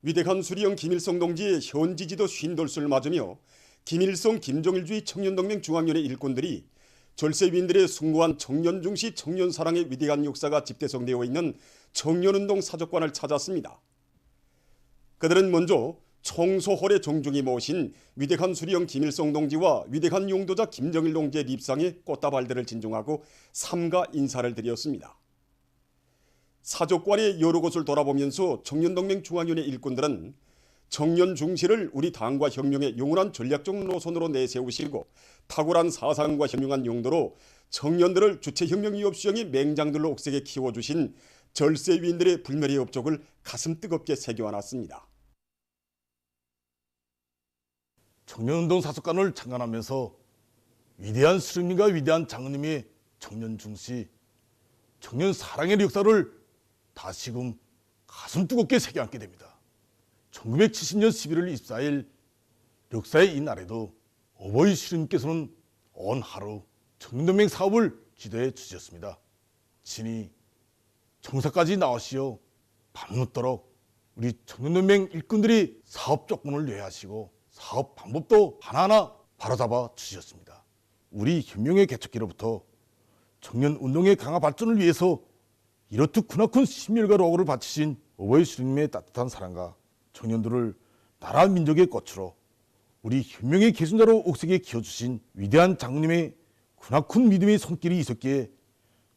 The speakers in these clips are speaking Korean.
위대한 수리형 김일성 동지의 현지지도 쉰돌수를 맞으며 김일성 김정일주의 청년동맹 중앙위원회 일꾼들이 절세위인들의 숭고한 청년중시 청년사랑의 위대한 역사가 집대성되어 있는 청년운동 사적관을 찾았습니다. 그들은 먼저 청소홀의 정중히 모신 위대한 수리형 김일성 동지와 위대한 용도자 김정일 동지의 립상에 꽃다발들을 진중하고 삼가 인사를 드렸습니다. 사적관의 여러 곳을 돌아보면서 청년동맹 중앙위원회 일꾼들은 청년 중시를 우리 당과 혁명의 영원한 전략적 노선으로 내세우시고 탁월한 사상과 현명한 용도로 청년들을 주체혁명위협수령의 맹장들로 옥색에 키워주신 절세위인들의 불멸의 업적을 가슴 뜨겁게 새겨안았습니다. 청년운동 사석관을 창간하면서 위대한 수령님과 위대한 장로님의 청년 중시, 청년 사랑의 역사를 다시금 가슴 뜨겁게 새겨안게 됩니다. 1970년 11월 24일 역사의 이 날에도 어버이 수령님께서는 온 하루 청년동맹 사업을 지도해 주셨습니다. 친히 청사까지 나오시어 밤늦도록 우리 청년동맹 일꾼들이 사업 조건을 요하시고 사업 방법도 하나하나 바로잡아 주셨습니다. 우리 혁명의 개척기로부터 청년운동의 강화 발전을 위해서 이렇듯 크나큰 심혈과 노고를 바치신 어버이 수령님의 따뜻한 사랑과 청년들을 나라 민족의 꽃으로 우리 혁명의 계승자로 옥색에 키워주신 위대한 장로님의 크나큰 믿음의 손길이 있었기에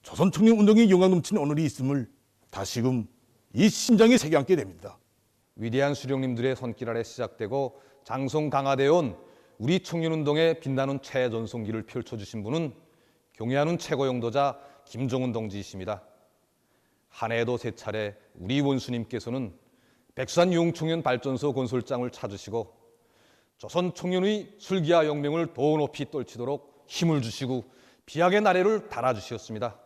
조선청년운동의 영광 넘치는 오늘이 있음을 다시금 이 심장에 새겨안게 됩니다. 위대한 수령님들의 손길 아래 시작되고 장성 강화되어 온 우리 청년운동의 빛나는 최전성기를 펼쳐주신 분은 경애하는 최고 용도자 김정은 동지이십니다. 한 해에도 세 차례 우리 원수님께서는 백산 용청년 발전소 건설장을 찾으시고 조선 청년의 술기와 영명을 더 높이 떨치도록 힘을 주시고 비약의 나래를 달아주셨습니다.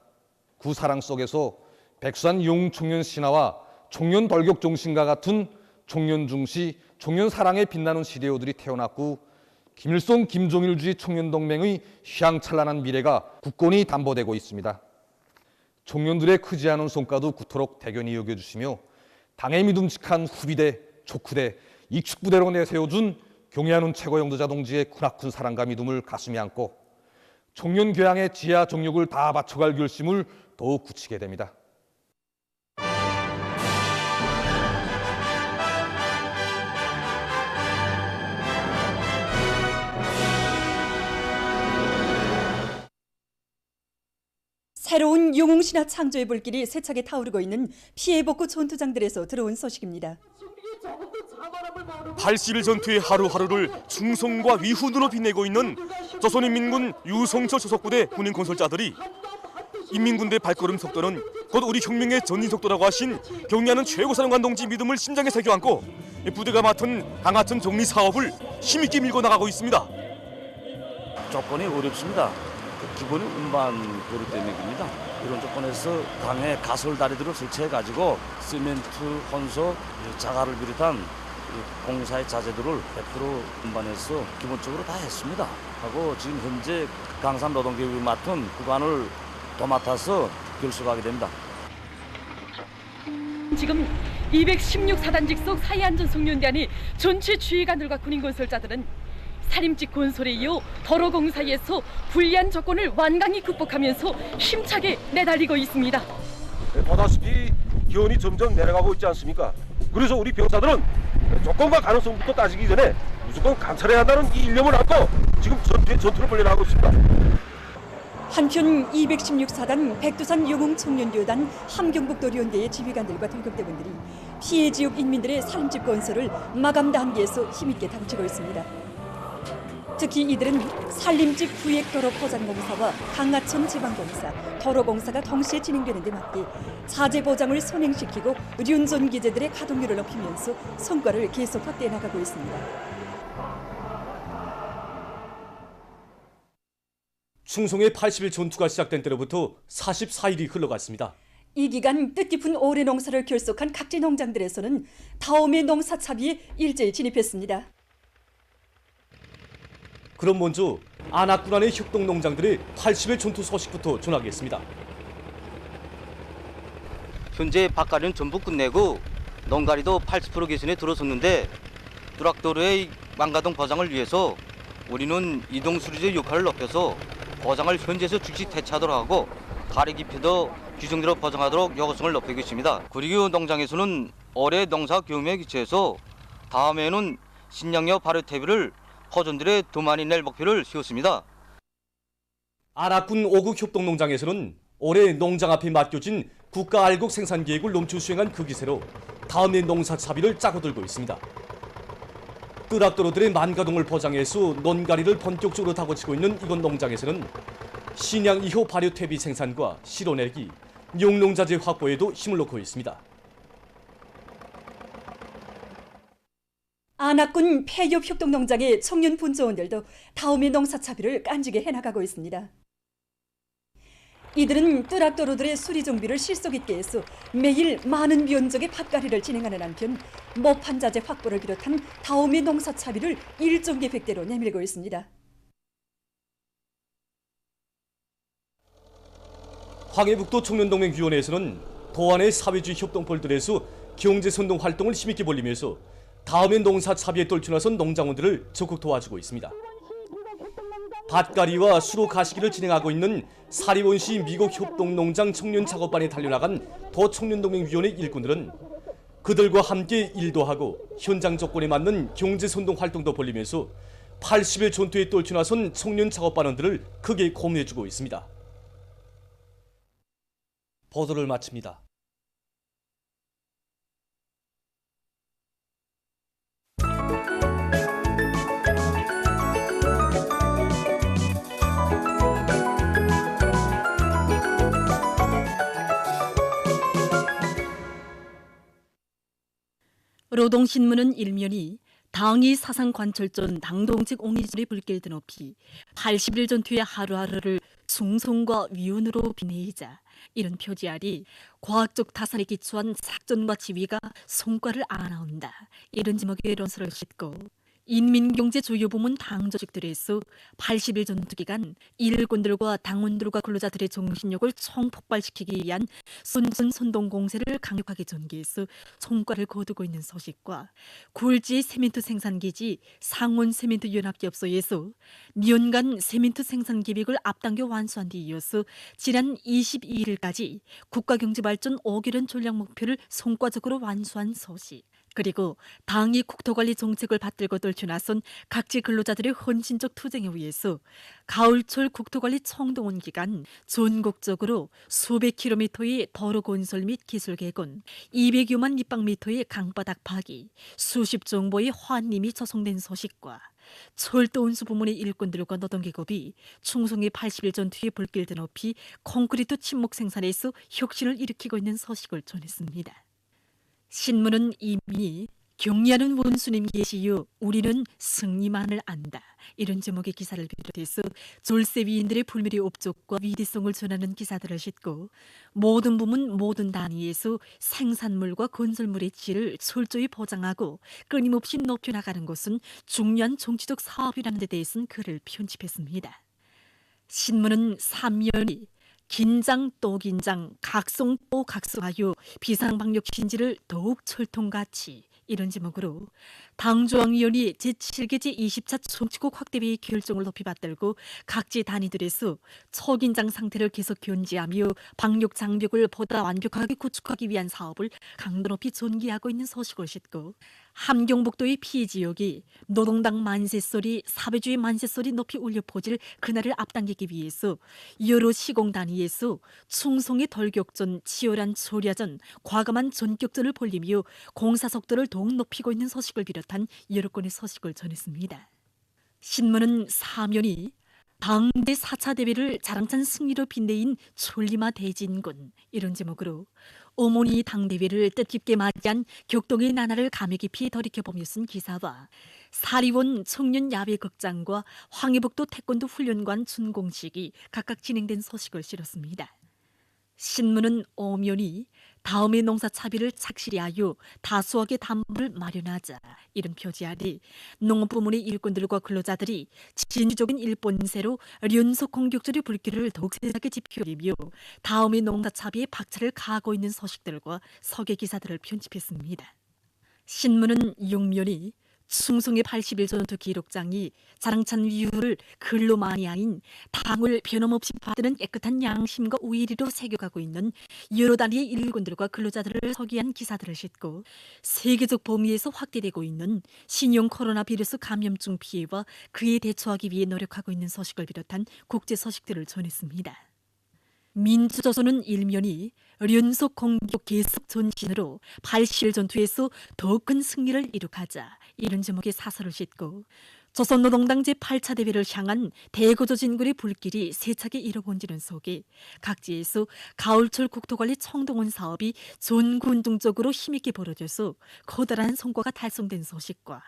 그 사랑 속에서 백산 용청년 신화와 청년 돌격 정신과 같은 청년 중시, 청년 사랑에 빛나는 시대오들이 태어났고 김일성 김정일주의 청년동맹의 휘황찬란한 미래가 굳건히 담보되고 있습니다. 청년들의 크지 않은 성과도 그토록 대견히 여겨주시며 당의 믿음직한 후비대, 촉후대, 익축부대로 내세워준 경애하는 최고 용도자 동지의 크나큰 사랑과 믿음을 가슴에 안고 청년 교양의 지혜와 정력을 다 바쳐갈 결심을 더욱 굳히게 됩니다. 새로운 영웅신화 창조의 불길이 세차게 타오르고 있는 피해복구 전투장들에서 들어온 소식입니다. 80일 전투의 하루하루를 충성과 위훈으로 빛내고 있는 조선인민군 유성철 소속부대 군인 건설자들이 인민군대 발걸음 속도는 곧 우리 혁명의 전진 속도라고 하신 경리하는 최고사령관 동지 믿음을 심장에 새겨안고 부대가 맡은 방하천 정리 사업을 힘있게 밀고 나가고 있습니다. 조건이 어렵습니다. 기본이 운반 고리 때문입니다. 이런 조건에서 강에 가설 다리들을 설치해가지고 시멘트, 혼소, 자갈을 비롯한 공사의 자재들을 100% 운반해서 기본적으로 다 했습니다. 하고 지금 현재 강산 노동계획이 맡은 구간을 도맡아서 결속하게 됩니다. 지금 216사단 직속 사이안전송련대안이 전체 주의관들과 군인건설자들은 살림집 건설에 이어 도로공사에서 불리한 조건을 완강히 극복하면서 힘차게 내달리고 있습니다. 보다시피 기온이 점점 내려가고 있지 않습니까? 그래서 우리 병사들은 조건과 가능성부터 따지기 전에 무조건 감찰해야 한다는 이 일념을 안고 지금 전투를 벌여나가고 있습니다. 한편 216사단 백두산 영웅청년교단 함경북도련대의 지휘관들과 등급대원들이 피해 지역 인민들의 살림집 건설을 마감 단계에서 힘있게 당치고 있습니다. 특히 이들은 산림집 구획도로 포장공사와 강하천 지방공사, 도로공사가 동시에 진행되는 데 맞게 자재 보장을 선행시키고 륜전 기재들의 가동률을 높이면서 성과를 계속 확대해 나가고 있습니다. 충성의 80일 전투가 시작된 때로부터 44일이 흘러갔습니다. 이 기간 뜻깊은 올해 농사를 결속한 각지 농장들에서는 다음의 농사 차비에 일제히 진입했습니다. 그럼 먼저 안악군안의 혁동농장들의 80일 전투 소식부터 전하겠습니다. 현재 밭갈이는 전부 끝내고 농가리도 80% 개선에 들어섰는데 뚜락도로의 망가동 보장을 위해서 우리는 이동수리의 역할을 높여서 보장을 현지에서 즉시 대체하도록 하고 가리 깊이도 규정대로 보장하도록 요구성을 높이고 있습니다. 그리고 농장에서는 올해 농사 경험에 기초해서 다음에는 신양료 발효 퇴비를 호전들에 더 많이 낼 목표를 세웠습니다. 안악군 5구 협동농장에서는 올해 농장 앞에 맡겨진 국가 알곡 생산 계획을 넘쳐 수행한 그 기세로 다음해 농사 차비를 짜고 들고 있습니다. 뚜락도로들의 만가동을 포장해서 논가리를 본격적으로 다고치고 있는 이곳 농장에서는 신양 2호 발효 퇴비 생산과 실어내기, 용농자재 확보에도 힘을 놓고 있습니다. 안악군 폐협 협동농장의 청년 분조원들도 다음의 농사 차비를 깐지게 해나가고 있습니다. 이들은 뚜락도로들의 수리 정비를 실속 있게 해서 매일 많은 면적의 밭가리를 진행하는 한편 모판자재 확보를 비롯한 다음의 농사 차비를 일정 계획대로 내밀고 있습니다. 황해북도 청년동맹위원회에서는 도안의 사회주의 협동폴들에서 경제선동 활동을 힘있게 벌리면서 다음의 농사 차비에 떨쳐나선 농장원들을 적극 도와주고 있습니다. 밭가리와 수로 가시기를 진행하고 있는 사리원시 미국 협동농장 청년 작업반에 달려나간 도청년동맹위원회 일꾼들은 그들과 함께 일도 하고 현장 조건에 맞는 경제선동 활동도 벌리면서 80일 전투에 떨쳐나선 청년 작업반원들을 크게 고문해주고 있습니다. 보도를 마칩니다. 노동신문은 일면이 당이 사상관철전 당동직 옹이줄의 불길 드높이 80일 전투의 하루하루를 숭송과 위운으로 빛내이자 이런 표지 아래 과학적 타산에 기초한 작전과 지휘가 성과를 안아온다. 이런 제목의論설을 싣고 인민경제 주요부문 당조직들에서 80일 전투 기간 일꾼들과 당원들과 근로자들의 정신력을 총폭발시키기 위한 선동 공세를 강력하게 전개해서 성과를 거두고 있는 소식과 굴지의 세멘트 생산기지 상원 세멘트 연합기업소에서 년간 세멘트 생산 계획을 앞당겨 완수한 뒤 이어서 지난 22일까지 국가경제발전 5개년 전략 목표를 성과적으로 완수한 소식. 그리고 당이 국토관리 정책을 받들고 떨쳐나선 각지 근로자들의 헌신적 투쟁에 의해서 가을철 국토관리 청동원 기간 전국적으로 수백 킬로미터의 도로 건설 및 기술 개건, 200여만立方미터의 강바닥 파기, 수십 정보의 환림이 조성된 소식과 철도 운수 부문의 일꾼들과 노동계급이 충성의 80일 전투의 불길 드높이 콘크리트 침목 생산에서 혁신을 일으키고 있는 소식을 전했습니다. 신문은 이미 경리하는 원수님 계시유 우리는 승리만을 안다. 이런 제목의 기사를 비롯해서 졸세 위인들의 불멸의 업적과 위대성을 전하는 기사들을 싣고 모든 부문 모든 단위에서 생산물과 건설물의 질을 철저히 보장하고 끊임없이 높여나가는 것은 중요한 정치적 사업이라는 데 대해서는 글을 편집했습니다. 신문은 3년이 긴장 또 긴장, 각성 또 각성하여 비상방역 신지를 더욱 철통같이 이런 제목으로 당중앙위원회 제7개 제20차 정치국 확대회의 결정을 높이 받들고 각지 단위들에서 초긴장 상태를 계속 견지하며 방역 장벽을 보다 완벽하게 구축하기 위한 사업을 강도 높이 전개하고 있는 소식을 싣고 함경북도의 피지역이 노동당 만세소리, 사회주의 만세소리 높이 울려 퍼질 그날을 앞당기기 위해서 여러 시공 단위에서 충성의 돌격전, 치열한 초리아전, 과감한 전격전을 벌리며 공사 속도를 더욱 높이고 있는 소식을 비롯한 여러 건의 소식을 전했습니다. 신문은 사면이 당대 4차 대회를 자랑찬 승리로 빛내인 천리마 대진군 이런 제목으로 어머니 당대회를 뜻깊게 맞이한 격동의 나날을 감회 깊이 돌이켜보며 쓴 기사와 사리원 청년 야외극장과 황해북도 태권도 훈련관 준공식이 각각 진행된 소식을 실었습니다. 신문은 엄연히 다음의 농사 차비를 착실히 하여 다수하게 담보를 마련하자 이런 표지 아래 농업부문의 일꾼들과 근로자들이 진주적인 일본세로 연속 공격적의 불길을 더욱 세하게 지펴리며 다음의 농사 차비에 박차를 가하고 있는 소식들과 서계 기사들을 편집했습니다. 신문은 육면이 충성의 80일 전투 기록장이 자랑찬 위후를 글로 많이 하인 당을 변함없이 받드는 깨끗한 양심과 우일이로 새겨가고 있는 여러 단위의 일꾼들과 근로자들을 서기한 기사들을 싣고 세계적 범위에서 확대되고 있는 신형 코로나 바이러스 감염증 피해와 그에 대처하기 위해 노력하고 있는 소식을 비롯한 국제 소식들을 전했습니다. 민주조선은 일면이 연속 공격 계속 전진으로 80일 전투에서 더 큰 승리를 이룩하자 이런 제목의 사설을 싣고 조선노동당 제8차 대회를 향한 대거조 진군의 불길이 세차게 일어본지는 속에 각지에서 가을철 국토관리 청동원 사업이 전군동적으로 힘있게 벌어져서 커다란 성과가 달성된 소식과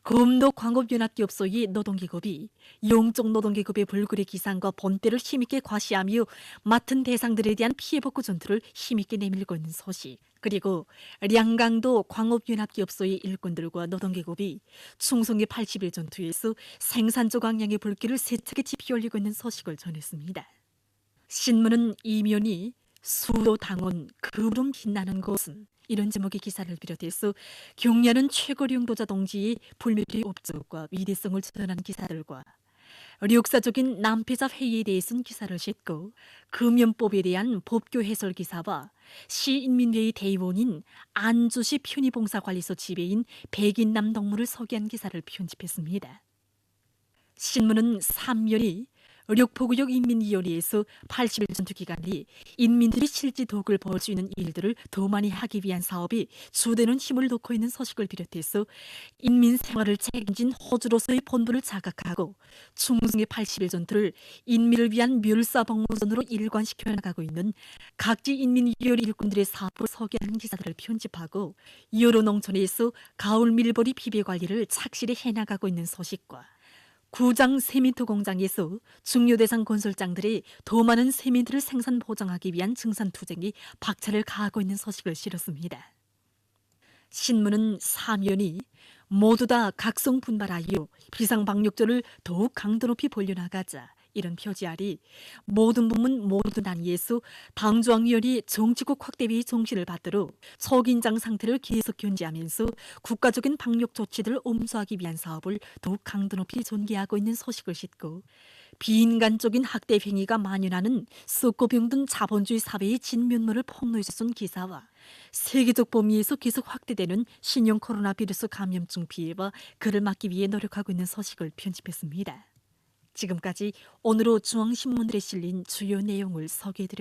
금도 광업연합기업소의 노동계급이 영적 노동계급의 불굴의 기상과 본때를 힘있게 과시하며 맡은 대상들에 대한 피해복구 전투를 힘있게 내밀고 있는 소식, 그리고 량강도 광업연합기업소의 일꾼들과 노동계급이 충성의 80일 전투에서 생산적 강량의 불길을 세차게 지피 올리고 있는 소식을 전했습니다. 신문은 이면이 수도 당원 그름 빛나는 곳은 이런 제목의 기사를 비롯해서 경려는 최고령도자 동지의 불멸의 업적과 위대성을 전하는 기사들과 역사적인 남패자 회의에 대해 쓴 기사를 싣고 금연법에 대한 법교 해설 기사와 시인민회의 대의원인 안주시 편의봉사관리소 지배인 백인남 동무를 소개한 기사를 편집했습니다. 신문은 3면이 력포구역 인민위원회에서 80일 전투 기간이 인민들이 실제 덕을 볼 수 있는 일들을 더 많이 하기 위한 사업이 주되는 힘을 놓고 있는 소식을 비롯해서 인민 생활을 책임진 호주로서의 본분을 자각하고 충성의 80일 전투를 인민을 위한 멸사복무전으로 일관시켜 나가고 있는 각지 인민위원회 일꾼들의 사업을 소개하는 기사들을 편집하고 여러 농촌에서 가을 밀보리 비배 관리를 착실히 해나가고 있는 소식과 구장 세민트 공장에서 중요 대상 건설장들이 더 많은 세민트를 생산 보장하기 위한 증산 투쟁이 박차를 가하고 있는 소식을 실었습니다. 신문은 사면이 모두 다 각성 분발하여 비상방역전을 더욱 강도 높이 벌려나가자 이런 표지 아래 모든 부문 모든 단위에서 당중앙위원회 정치국 확대회의 정신을 받들어 초긴장 상태를 계속 견지하면서 국가적인 방역 조치들을 엄수하기 위한 사업을 더욱 강도 높이 전개하고 있는 소식을 싣고 비인간적인 학대 행위가 만연하는 썩고 병든 자본주의 사회의 진면모를 폭로해서 쓴 기사와 세계적 범위에서 계속 확대되는 신형 코로나 바이러스 감염증 피해와 그를 막기 위해 노력하고 있는 소식을 편집했습니다. 지금까지 오늘로 중앙신문들에 실린 주요 내용을 소개해드렸습니다.